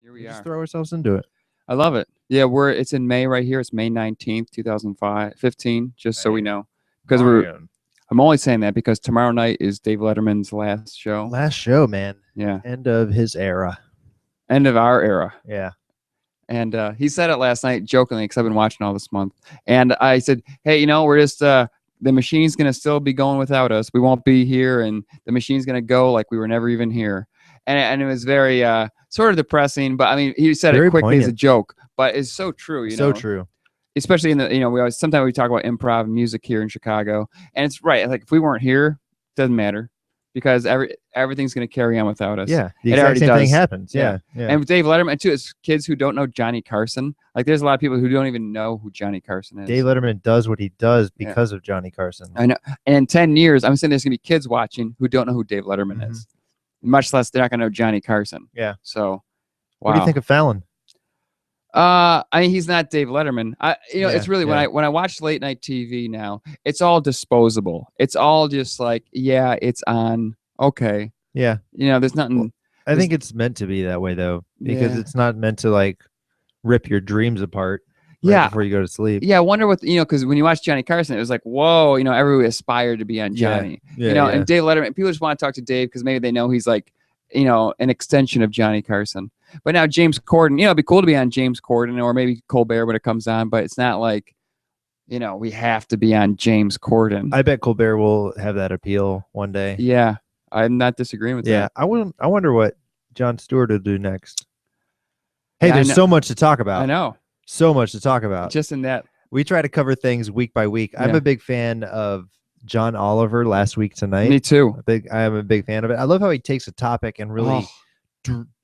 Here we Just are. throw ourselves into it. I love it. Yeah, it's in May right here. It's May 19th, 2015, just so we know. Because I'm only saying that because tomorrow night is Dave Letterman's last show. Last show, man. Yeah. End of his era. End of our era. Yeah. And he said it last night jokingly because I've been watching all this month. And I said, hey, we're just, the machine's going to still be going without us. We won't be here. And the machine's going to go like we were never even here. And it was very sort of depressing. But I mean, he said Very it quickly poignant. as a joke. But it's so true, So true. Especially in the, sometimes we talk about improv music here in Chicago. And it's right. Like if we weren't here, it doesn't matter. Because everything's going to carry on without us. Yeah, the exact same thing happens. Yeah. And with Dave Letterman, too, it's kids who don't know Johnny Carson. Like, there's a lot of people who don't even know who Johnny Carson is. Dave Letterman does what he does because of Johnny Carson. I know. And in 10 years, I'm saying there's going to be kids watching who don't know who Dave Letterman is. Much less they're not going to know Johnny Carson. Yeah. So, wow. What do you think of Fallon? I mean, he's not Dave Letterman. It's really when I watch late night TV now, it's all disposable. It's all just like, yeah, it's on. Okay. Yeah. There's nothing. Well, I think it's meant to be that way though, because it's not meant to like rip your dreams apart. Before you go to sleep. Yeah, I wonder what because when you watch Johnny Carson, it was like, whoa, everybody aspired to be on Johnny. And Dave Letterman, people just want to talk to Dave because maybe they know he's like, an extension of Johnny Carson. But now James Corden, it'd be cool to be on James Corden or maybe Colbert when it comes on, but it's not like, we have to be on James Corden. I bet Colbert will have that appeal one day. Yeah, I'm not disagreeing with that. I wonder what Jon Stewart will do next. Hey, there's so much to talk about. I know. So much to talk about. Just in that. We try to cover things week by week. I'm a big fan of John Oliver Last Week Tonight. Me too. I am a big fan of it. I love how he takes a topic and really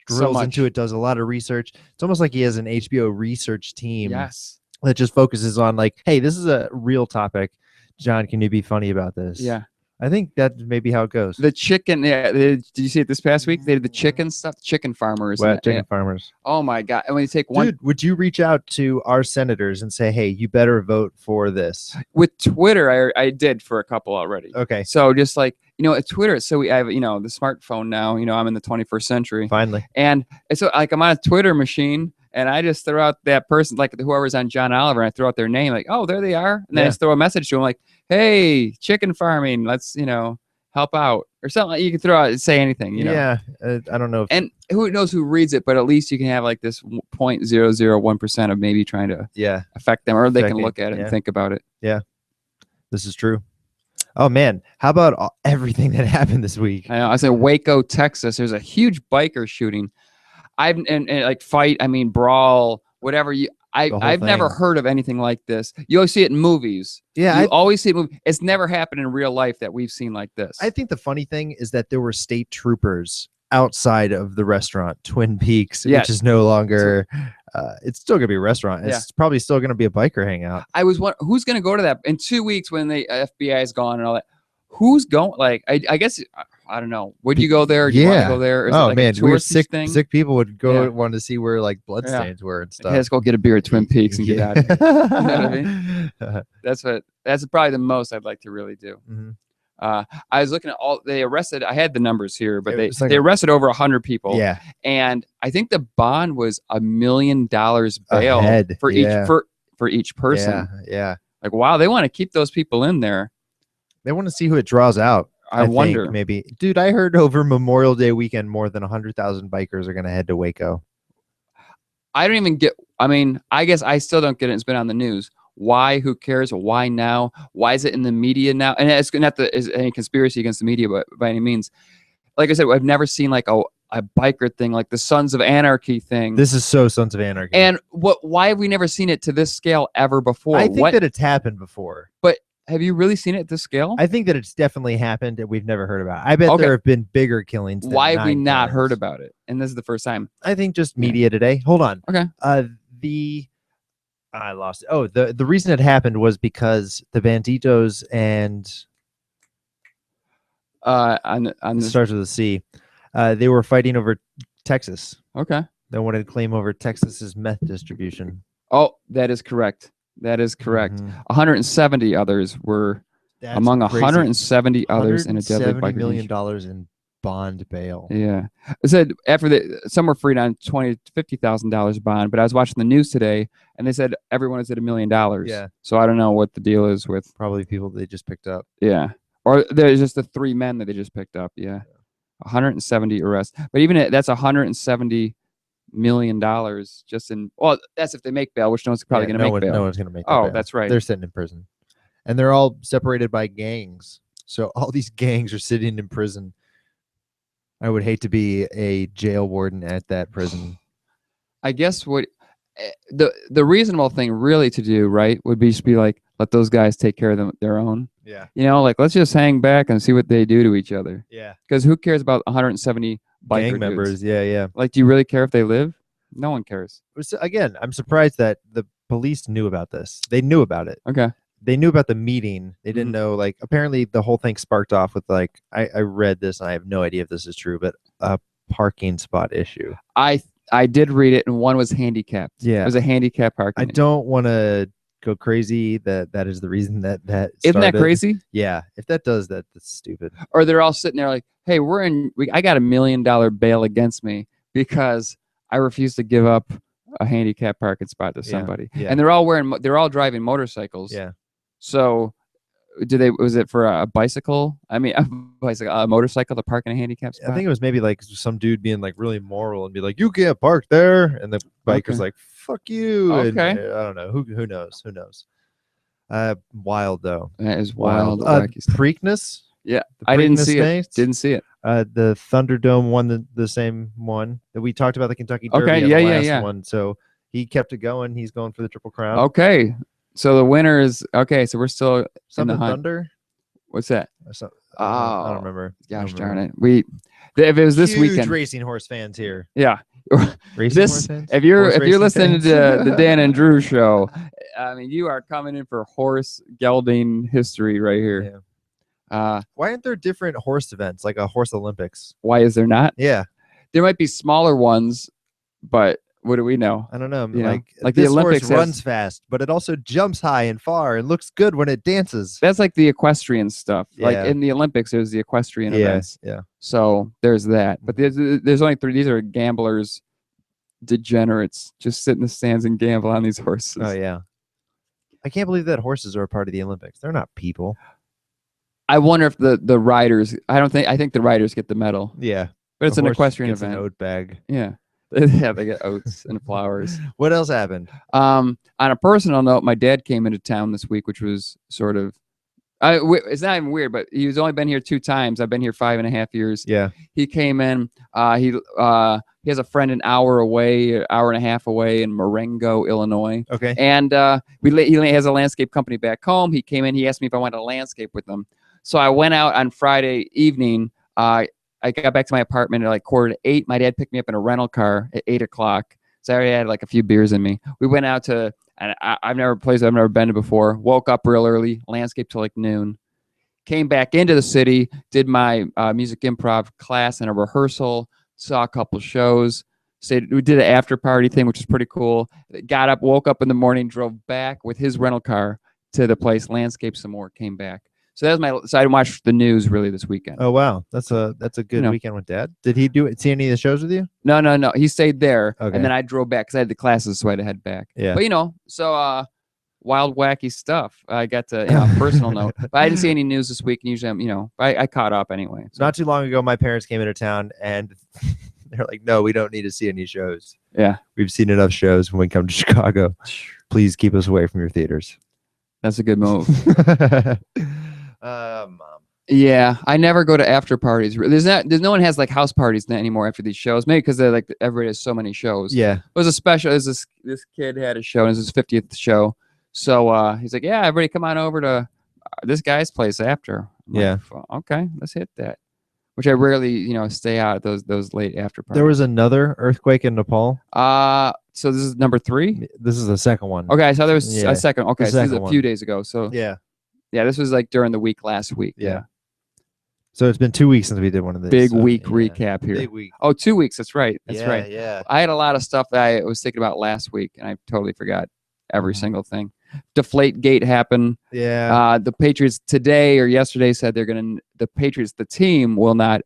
drills into it, does a lot of research. It's almost like he has an HBO research team. Yes. That just focuses on like, hey, this is a real topic. John, can you be funny about this? Yeah. I think that's maybe how it goes. The chicken, did you see it this past week? They did the chicken stuff, chicken farmers. Chicken farmers. Oh my God. And when you take one. Dude, would you reach out to our senators and say, hey, you better vote for this? With Twitter, I did for a couple already. Okay. So just like, at Twitter, so we have, the smartphone now, I'm in the 21st century. Finally. And so like I'm on a Twitter machine and I just throw out that person, like whoever's on John Oliver, and I throw out their name, like, oh, there they are. And then I just throw a message to them like, hey, chicken farming, let's, help out or something. You can throw out and say anything, Yeah, I don't know. And who knows who reads it, but at least you can have like this 0.001% of maybe trying to affect them, or they can look at it and think about it. Yeah, this is true. Oh, man. How about everything that happened this week? I know. I said Waco, Texas. There's a huge biker shooting. And like fight, brawl, whatever I've never heard of anything like this. You always see it in movies. Yeah. You always see it in movies. It's never happened in real life that we've seen like this. I think the funny thing is that there were state troopers outside of the restaurant, Twin Peaks, which is no longer, it's still going to be a restaurant. It's probably still going to be a biker hangout. I was wondering, who's going to go to that in 2 weeks when the FBI is gone and all that? Who's going? Like, I guess, I don't know. Would you go there? Do you want to go there? Or is it like a weird thing? Sick people would go want to see where like bloodstains were and stuff. Hey, let's go get a beer at Twin Peaks and get out of here. You know what I mean? That's probably the most I'd like to really do. I was looking at they arrested, I had the numbers here, but they arrested over 100 people. Yeah. And I think the bond was $1 million bail for each person. Yeah. Like, wow, they want to keep those people in there. They want to see who it draws out. I wonder. Maybe. Dude, I heard over Memorial Day weekend, more than 100,000 bikers are going to head to Waco. I don't even get, I guess I still don't get it. It's been on the news. Why? Who cares? Why now? Why is it in the media now? And it's not any conspiracy against the media, but by any means. Like I said, I've never seen like a biker thing, like the Sons of Anarchy thing. This is so Sons of Anarchy. And why have we never seen it to this scale ever before? I think that it's happened before. But have you really seen it at this scale? I think that it's definitely happened and we've never heard about it. I bet there have been bigger killings. Why have we not heard about it? And this is the first time. I think just media today. Hold on. Okay. I lost it. Oh, the reason it happened was because the Banditos and on the starts with a C. They were fighting over Texas. Okay. They wanted to claim over Texas's meth distribution. Oh, that is correct. That is correct. 170 others were among 170 others in a deadly $170 biker million in bond bail. Yeah. It said after some were freed on $20,000 to $50,000 bond, but I was watching the news today and they said everyone is at $1 million. Yeah. So I don't know what the deal is with. Probably people they just picked up. Yeah. Or there's just the 3 men that they just picked up. Yeah. 170 arrests. But even that's $170 million just in, well, that's if they make bail, which no one's probably going to make bail. No one's going to make bail. That's right. They're sitting in prison. And they're all separated by gangs. So all these gangs are sitting in prison. I would hate to be a jail warden at that prison. I guess what the reasonable thing really to do, right, would be just be like, let those guys take care of their own. Yeah. You know, like let's just hang back and see what they do to each other. Yeah. Because who cares about 170 gang members? Yeah, yeah. Like, do you really care if they live? No one cares. Again, I'm surprised that the police knew about this. They knew about it. Okay. They knew about the meeting. They didn't know, like, apparently the whole thing sparked off with, like, I read this and I have no idea if this is true, but a parking spot issue. I did read it, and one was handicapped. Yeah. It was a handicap parking. I don't want to go crazy that is the reason that started. Isn't that crazy? Yeah. If that does that, that's stupid. Or they're all sitting there like, hey, I got $1 million bail against me because I refuse to give up a handicap parking spot to somebody. Yeah. And they're all driving motorcycles. Yeah. So was it for a bicycle? I mean, a motorcycle to park in a handicap spot? I think it was maybe like some dude being like really moral and be like, you can't park there. And the biker's like, fuck you. Okay. And, I don't know. Who knows? Who knows? Wild though. That is wild. Preakness. Yeah. I didn't see it. Didn't see it. The Thunderdome won the same one that we talked about, the Kentucky Derby. Okay. Yeah. One. So he kept it going. He's going for the Triple Crown. Okay. So the winner is okay. So we're still in the hunt. Thunder. What's that? I don't remember. Gosh darn it! If it was this Huge weekend, racing horse fans here. Yeah. Horse fans? If you're listening to the Dan and Drew show, I mean, you are coming in for horse gelding history right here. Yeah. Why aren't there different horse events, like a horse Olympics? Why is there not? Yeah. There might be smaller ones, but what do we know? I don't know. Like this the Olympics horse runs fast, but it also jumps high and far and looks good when it dances. That's like the equestrian stuff. Yeah. Like in the Olympics, there's the equestrian events. Yeah. So there's that. But there's only 3. These are gamblers, degenerates, just sit in the stands and gamble on these horses. Oh yeah. I can't believe that horses are a part of the Olympics. They're not people. I wonder if the riders. I think the riders get the medal. Yeah. But it's an equestrian event. An oat bag. Yeah. Yeah, they get oats and flowers. What else happened? On a personal note, my dad came into town this week, which was sort of, it's not even weird, but he's only been here 2 times. I've been here 5.5 years. Yeah. He came in. He has a friend an hour away, hour and a half away in Marengo, Illinois. Okay. And he has a landscape company back home. He came in. He asked me if I wanted to landscape with him. So I went out on Friday evening. I got back to my apartment at like 7:45. My dad picked me up in a rental car at 8 o'clock. So I already had like a few beers in me. We went out to, and I've never been to before. Woke up real early, landscape till like noon. Came back into the city, did my music improv class and a rehearsal. Saw a couple shows. We did an after party thing, which was pretty cool. Got up, woke up in the morning, drove back with his rental car to the place, landscaped some more, came back. So that was so I didn't watch the news really this weekend. Oh wow, that's a good weekend with Dad. Did he see any of the shows with you? No. He stayed there, and then I drove back because I had the classes, so I had to head back. Yeah. But so wild, wacky stuff. I got to personal note, but I didn't see any news this week. And usually, I caught up anyway. So. Not too long ago, my parents came into town, and they're like, "No, we don't need to see any shows. Yeah, we've seen enough shows when we come to Chicago. Please keep us away from your theaters." That's a good move. Mom. Yeah, I never go to after parties. There's no one has like house parties anymore after these shows. Maybe because they're like everybody has so many shows. Yeah, it was a special. This kid had a show, and it was his 50th show. So he's like, "Yeah, everybody come on over to this guy's place after." I'm like, okay, let's hit that. Which I rarely, stay out at those late after parties. There was another earthquake in Nepal. So this is number 3. This is the second one. Okay, so there was a second. Okay, so this is a few days ago. So yeah, this was like during the week last week. Yeah. So it's been 2 weeks since we did one of these. Big week recap here. Big week. Oh, 2 weeks. That's right. That's right. Yeah. I had a lot of stuff that I was thinking about last week, and I totally forgot every single thing. Deflategate happened. Yeah. The Patriots today or yesterday said the Patriots, the team, will not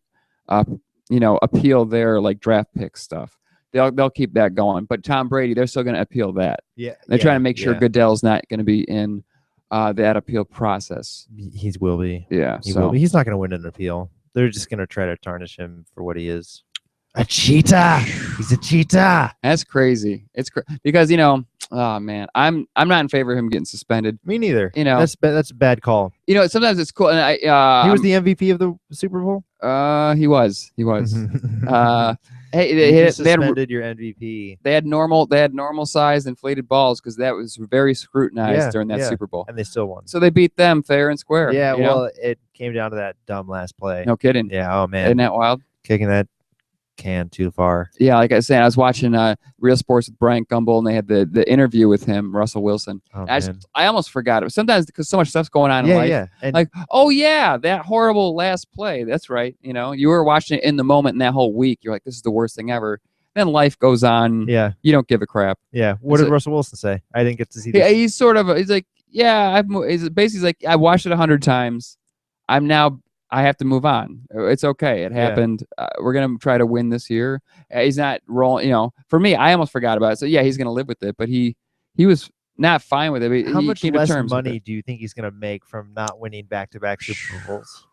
appeal their like draft pick stuff. They'll keep that going. But Tom Brady, they're still going to appeal that. Yeah, they're trying to make sure Goodell's not going to be in that appeal process. He will be. Yeah, he will be. He's not going to win an appeal. They're just going to try to tarnish him for what he is. A cheetah. He's a cheetah. That's crazy. It's because oh man, I'm not in favor of him getting suspended. Me neither. That's a bad call. Sometimes it's cool. And he was the MVP of the Super Bowl. He was. Hey, they suspended your MVP. They had normal sized inflated balls because that was very scrutinized during that Super Bowl, and they still won. So they beat them fair and square. Yeah, well, it came down to that dumb last play. No kidding. Yeah. Oh man, isn't that wild? Kicking that can too far. Yeah, like I was saying, I was watching Real Sports with Brian Gumbel, and they had the interview with him, Russell Wilson. Oh, I almost forgot it. Sometimes because so much stuff's going on in life. Yeah. And like, oh yeah, that horrible last play. That's right. You were watching it in the moment, and that whole week, you're like, this is the worst thing ever. Then life goes on. Yeah. You don't give a crap. Yeah. What did Russell Wilson say? I didn't get to see this. He's like, yeah, he's basically like, I watched it 100 times. I have to move on. It's okay. It happened. We're going to try to win this year. He's not rolling, for me, I almost forgot about it. So yeah, he's going to live with it, but he was not fine with it. How much less money do you think he's going to make from not winning back-to-back Super Bowls?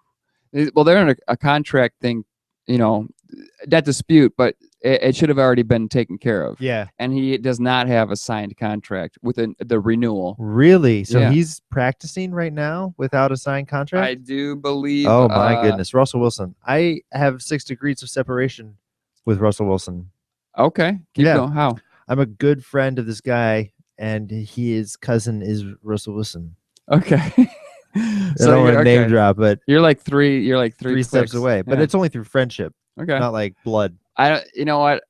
Well, they're in a contract thing, that dispute, but it should have already been taken care of. Yeah. And he does not have a signed contract with the renewal. Really? So he's practicing right now without a signed contract? I do believe. Oh, my goodness. Russell Wilson. I have 6 degrees of separation with Russell Wilson. Okay. Keep going. How? I'm a good friend of this guy, and his cousin is Russell Wilson. Okay. I don't want to name drop, but you're like three steps away. But it's only through friendship. Okay. Not like blood. You know what?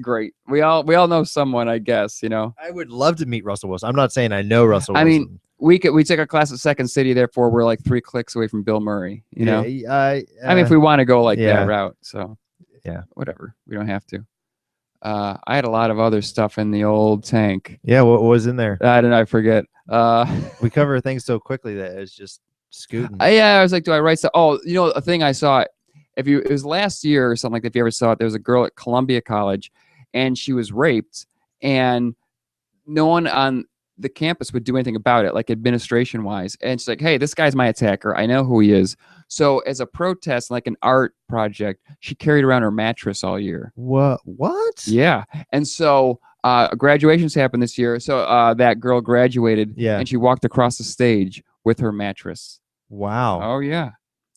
Great. We all know someone, I guess, I would love to meet Russell Wilson. I'm not saying I know Russell Wilson. I mean, we took a class at Second City, therefore we're like 3 clicks away from Bill Murray, I mean, if we want to go like that route, so yeah, whatever. We don't have to. I had a lot of other stuff in the old tank. Yeah, what was in there? I forget. We cover things so quickly that it's just scooting. I was like, do I write stuff? Oh, a thing I saw. It was last year or something like that. If you ever saw it, there was a girl at Columbia College, and she was raped, and no one on the campus would do anything about it, like administration wise. And she's like, hey, this guy's my attacker. I know who he is. So as a protest, like an art project, she carried around her mattress all year. What? Yeah. And so graduations happened this year. So that girl graduated, and she walked across the stage with her mattress. Wow. Oh yeah.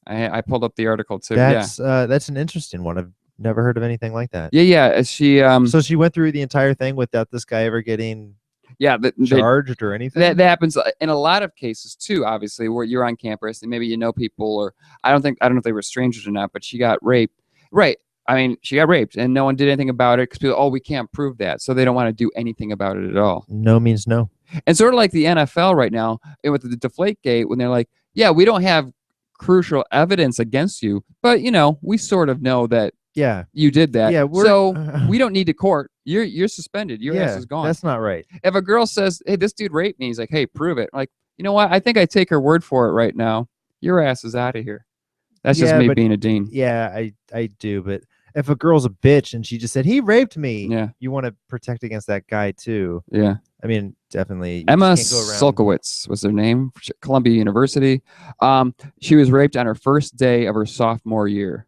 I pulled up the article too. That's an interesting one. I've never heard of anything like that. Yeah. She so she went through the entire thing without this guy ever getting charged or anything. That happens in a lot of cases too. Obviously, where you're on campus and maybe people, or I don't know if they were strangers or not, but she got raped. Right. I mean, she got raped, and no one did anything about it because people, we can't prove that, so they don't want to do anything about it at all. No means no. And sort of like the NFL right now, and with the Deflategate, when they're like, yeah, we don't have crucial evidence against you, but we sort of know that you did that. Yeah, so we don't need to court. You're suspended. Your ass is gone. That's not right. If a girl says, hey, this dude raped me, he's like, hey, prove it. Like, you know what? I think I take her word for it right now. Your ass is out of here. That's just me being a dean. Yeah, I do. But if a girl's a bitch and she just said, he raped me, you want to protect against that guy too. Yeah. I mean, definitely. Emma Sulkowicz was her name, Columbia University. She was raped on her first day of her sophomore year.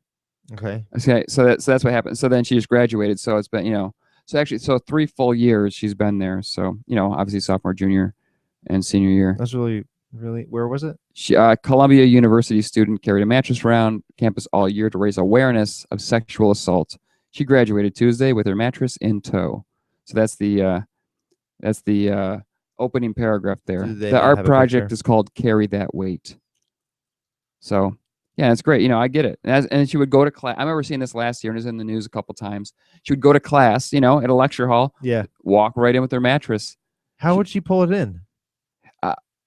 Okay. So that's what happened. So then she just graduated. So it's been, so 3 full years she's been there. So, obviously sophomore, junior, and senior year. That's really, where was it? She, Columbia University student, carried a mattress around campus all year to raise awareness of sexual assault. She graduated Tuesday with her mattress in tow. So that's the opening paragraph there. The art project is called Carry That Weight. So, yeah, it's great. I get it. And she would go to class. I remember seeing this last year, and it was in the news a couple times. She would go to class, at a lecture hall. Yeah. Walk right in with her mattress. How would she pull it in?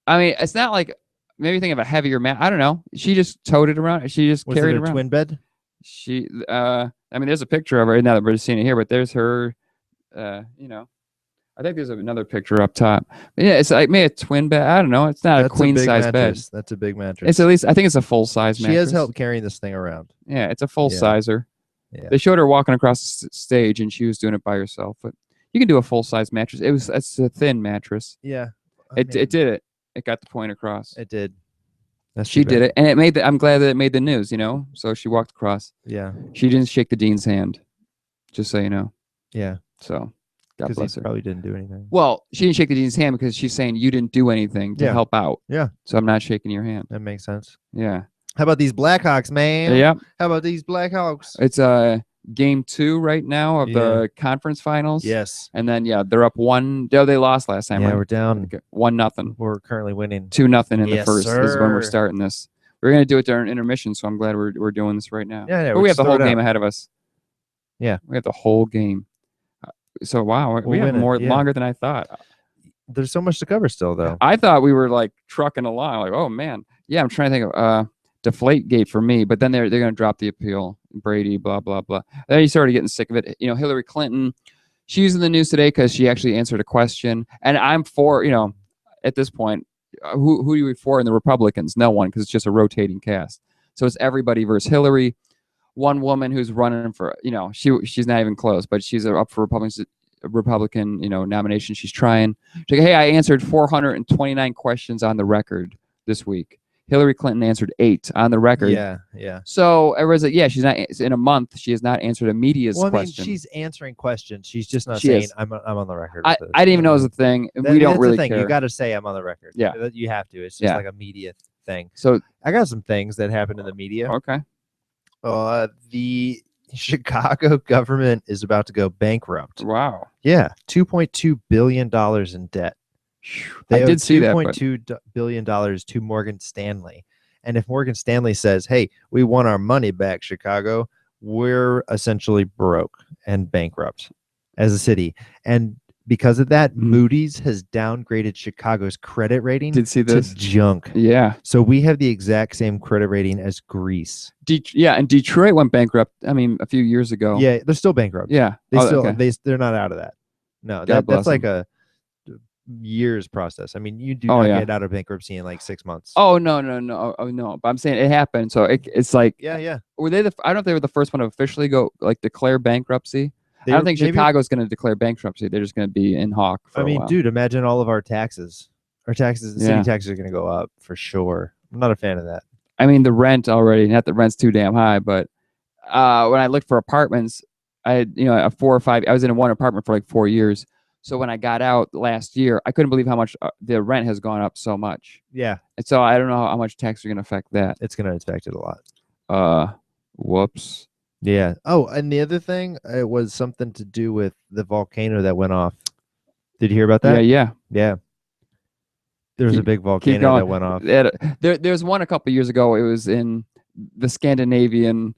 I mean, it's not like, maybe think of a heavier mat. I don't know. She just towed it around. She just carried it around. Twin bed? I mean, there's a picture of her. Now that we're just seeing it here, but there's her, I think there's another picture up top. But yeah, it's like maybe a twin bed. I don't know. It's not a queen size bed. That's a big mattress. It's at least, I think it's a full size mattress. She has help carrying this thing around. Yeah, it's a full sizer. Yeah. They showed her walking across the stage, and she was doing it by herself. But you can do a full size mattress. It's a thin mattress. Yeah, it did it. It got the point across. It did. She did it, and it made. I'm glad that it made the news. You know, so she walked across. Yeah. She didn't shake the dean's hand, just so you know. Yeah. So. God bless her. Probably didn't do anything. Well, she didn't shake the dean's hand because she's saying you didn't do anything to help out. Yeah. So I'm not shaking your hand. That makes sense. Yeah. How about these Blackhawks, man? Yeah. How about these Blackhawks? It's game 2 right now of the conference finals. Yes. And then they're up 1. No, they lost last time. Yeah, right? we're down 1-0. We're currently winning 2-0 in the first. Sir. This is when we're starting this. We're gonna do it during intermission, so I'm glad we're doing this right now. Yeah. But we have the whole game ahead of us. Yeah. We have the whole game. So wow, we have longer than I thought. There's so much to cover still, though. I thought we were like trucking along, like, oh man, yeah. I'm trying to think of Deflategate for me, but then they're going to drop the appeal. Brady, blah blah blah. Then you started getting sick of it. You know, Hillary Clinton, she's in the news today because she actually answered a question, and I'm for. You know, at this point, who are you for in the Republicans? No one, because it's just a rotating cast. So it's everybody versus Hillary. One woman who's running for, you know, she's not even close, but she's up for Republican, you know, nomination. She's trying. She's like, hey, I answered 429 questions on the record this week. Hillary Clinton answered 8 on the record. Yeah. So everyone's like, yeah, she's not in a month. She has not answered a media's question. She's answering questions. She's just not saying I'm on the record. I didn't even know it was a thing. We don't really care. You got to say I'm on the record. Yeah, you have to. It's just like a media thing. So I got some things that happened in the media. Okay. The Chicago government is about to go bankrupt. Wow. Yeah, $2.2 billion in debt. I did see that. $2.2 billion to Morgan Stanley. And if Morgan Stanley says, hey, we want our money back, Chicago, we're essentially broke and bankrupt as a city. And because of that, Moody's has downgraded Chicago's credit rating to junk. Yeah. So we have the exact same credit rating as Greece. And Detroit went bankrupt, I mean, a few years ago. Yeah, they're still bankrupt. Yeah. They're not out of that. No, that's like a years process. I mean, you do not get out of bankruptcy in like 6 months. Oh, no. Oh, no. But I'm saying it happened. So it's like, yeah. Were they I don't know if they were the first one to officially go like declare bankruptcy. I don't think Chicago's going to declare bankruptcy. They're just going to be in hawk for a while. Dude, imagine all of our taxes. Our taxes, city taxes are going to go up for sure. I'm not a fan of that. I mean, the rent already, not the rent's too damn high, but when I looked for apartments, I had, a 4 or 5, I was in one apartment for like 4 years. So when I got out last year, I couldn't believe how much the rent has gone up so much. Yeah. And so I don't know how much tax are going to affect that. It's going to affect it a lot. Whoops. Yeah. Oh, and the other thing, it was something to do with the volcano that went off. Did you hear about that? Yeah. There was a big volcano that went off. There's one a couple years ago. It was in the Scandinavian,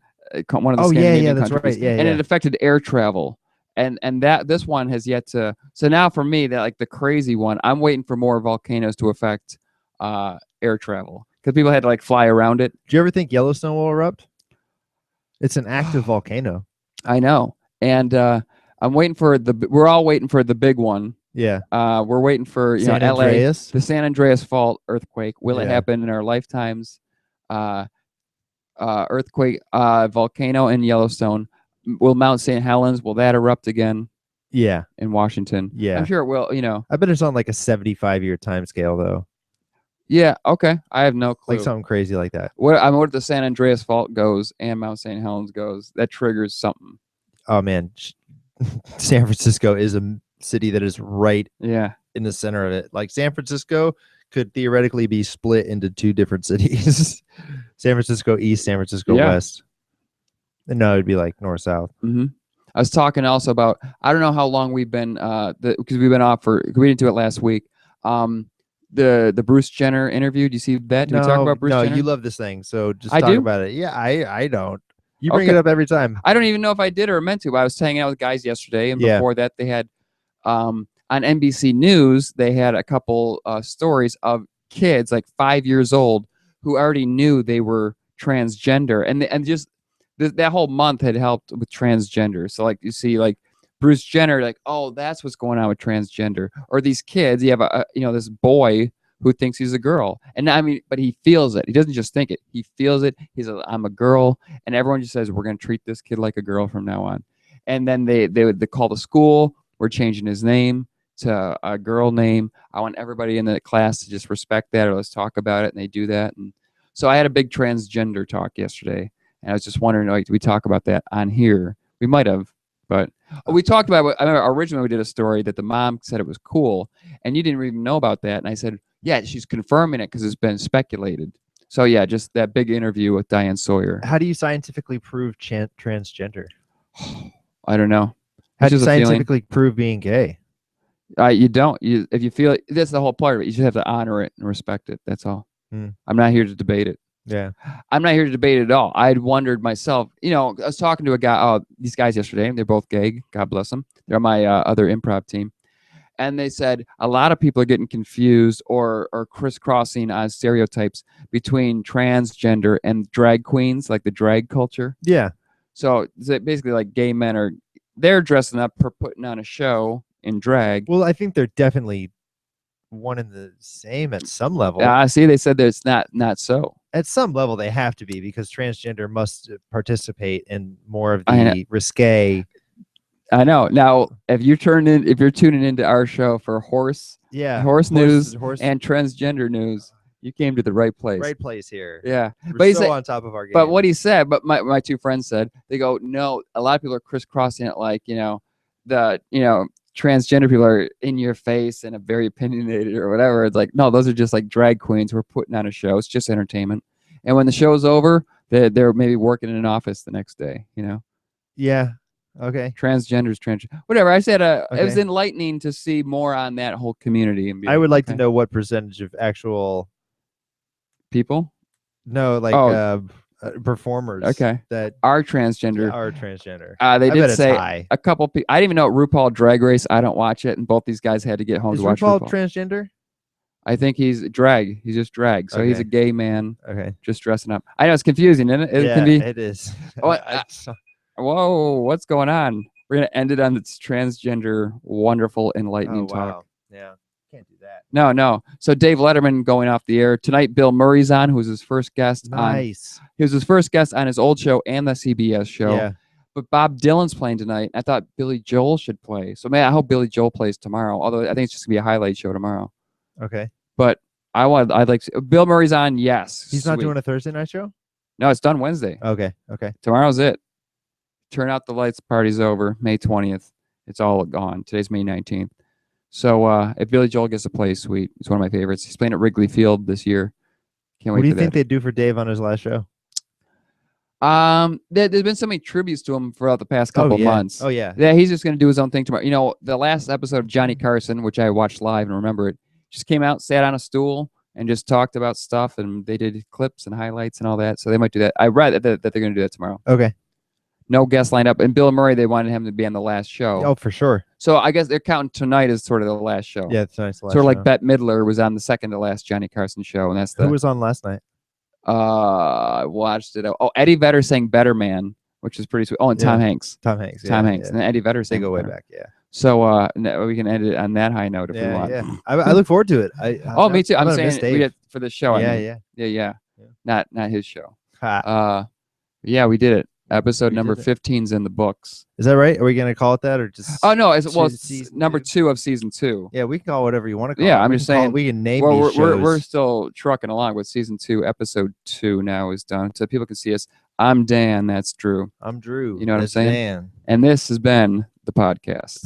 one of the Scandinavian countries. That's right. Yeah, and it affected air travel. And this one has yet to. So now for me, that like the crazy one, I'm waiting for more volcanoes to affect air travel because people had to like fly around it. Do you ever think Yellowstone will erupt? It's an active volcano. I know. And I'm waiting for we're all waiting for the big one. Yeah. We're waiting for San LA, Andreas? the San Andreas Fault earthquake. Will it happen in our lifetimes? Earthquake, volcano in Yellowstone. Will Mount St. Helens, will that erupt again? Yeah. In Washington. Yeah. I'm sure it will, I bet it's on like a 75-year time scale though. Yeah, okay. I have no clue. Like something crazy like that. What if the San Andreas Fault goes and Mount St. Helens goes? That triggers something. Oh man. San Francisco is a city that is right in the center of it. Like San Francisco could theoretically be split into 2 different cities. San Francisco East, San Francisco West. And no, it'd be like north south. Mm-hmm. I was talking also about, I don't know how long we've been because we've been off we didn't do it last week. The Bruce Jenner interview. Do you see that? Did we talk about Bruce Jenner? No, you love this thing, so just talk about it. Yeah, I don't. You bring it up every time. I don't even know if I did or meant to, but I was hanging out with guys yesterday, and before that they had on NBC News, they had a couple stories of kids like 5 years old who already knew they were transgender, and just that whole month had helped with transgender. So like you see like Bruce Jenner, like, oh, that's what's going on with transgender. Or these kids, you have this boy who thinks he's a girl. And I mean, but he feels it. He doesn't just think it. He feels it. I'm a girl. And everyone just says, we're going to treat this kid like a girl from now on. And then they call the school. We're changing his name to a girl name. I want everybody in the class to just respect that, or let's talk about it. And they do that. And so I had a big transgender talk yesterday. And I was just wondering, like, do we talk about that on here? We might have. But we talked about, I remember originally we did a story that the mom said it was cool, and you didn't even know about that. And I said, yeah, she's confirming it because it's been speculated. So yeah, just that big interview with Diane Sawyer. How do you scientifically prove transgender? I don't know. How do you scientifically prove being gay? You don't. If you feel it, that's the whole part of it. You just have to honor it and respect it. That's all. I'm not here to debate it. Yeah. I'm not here to debate it at all. I'd wondered myself, I was talking to a guy, these guys yesterday, they're both gay. God bless them. They're on my other improv team. And they said a lot of people are getting confused or crisscrossing on stereotypes between transgender and drag queens, like the drag culture. Yeah. So basically like gay men they're dressing up for putting on a show in drag. Well, I think they're definitely one and the same at some level. See, they said that it's not so. At some level, they have to be, because transgender must participate in more of the risque. I know. Now, if you're tuning into our show for horse news and transgender news, you came to the right place. Right place here. Yeah, We're so on top of our game. But what he said, but my two friends said, they go, no, a lot of people are crisscrossing it, like transgender people are in your face and very opinionated or whatever. It's like, no, those are just like drag queens who are putting on a show. It's just entertainment. And when the show's over, they're maybe working in an office the next day, Yeah. Okay. Transgenders, whatever. I said it was enlightening to see more on that whole community. And I would like to know what percentage of actual people. No, like performers. Okay. That are transgender. They did say a couple people. I didn't even know RuPaul Drag Race. I don't watch it, and both these guys had to get home to watch RuPaul. Transgender? I think he's drag. He's just drag. So he's a gay man. Okay. Just dressing up. I know it's confusing, isn't it? It is. Whoa, what's going on? We're gonna end it on this transgender, wonderful, enlightening talk. Yeah. Can't do that. No. So Dave Letterman going off the air tonight. Bill Murray's on, who was his first guest. Nice. He was his first guest on his old show and the CBS show. Yeah. But Bob Dylan's playing tonight. I thought Billy Joel should play. So man, I hope Billy Joel plays tomorrow. Although I think it's just gonna be a highlight show tomorrow. Okay. But I'd like to, Bill Murray's on. Yes. He's not doing a Thursday night show? No, it's done Wednesday. Okay. Tomorrow's it. Turn out the lights. Party's over. May 20th. It's all gone. Today's May 19th. So if Billy Joel gets to play, sweet. It's one of my favorites. He's playing at Wrigley Field this year. Can't wait. What do you think they'd do for Dave on his last show? There's been so many tributes to him throughout the past couple months. Oh yeah. Yeah, he's just gonna do his own thing tomorrow. The last episode of Johnny Carson, which I watched live and remember it, just came out, sat on a stool, and just talked about stuff, and they did clips and highlights and all that. So they might do that. I read that they're gonna do that tomorrow. Okay. No guest lined up. And Bill Murray, they wanted him to be on the last show. Oh, for sure. So I guess they're counting tonight as sort of the last show. Yeah, tonight's the last sort of like show. Bette Midler was on the second to last Johnny Carson show, and that's Who was on last night? I watched it. Oh, Eddie Vedder sang "Better Man," which is pretty sweet. Oh, and Tom Hanks. Tom Hanks. And Eddie Vedder sang. They go way back. Yeah. So we can end it on that high note if we want. Yeah. I look forward to it. Me too. I'm saying we did for the show. Yeah. Not his show. Ha. Yeah, we did it. Episode number 15's in the books. Is that right? Are we going to call it that, or just? Oh no! It's number 2 of season 2. Yeah, we can call it whatever you want to call it. Yeah, I'm just saying we can name these shows. We're still trucking along with season 2. Episode 2 now is done, so people can see us. I'm Dan. That's Drew. I'm Drew. You know what I'm saying? Dan. And this has been the podcast.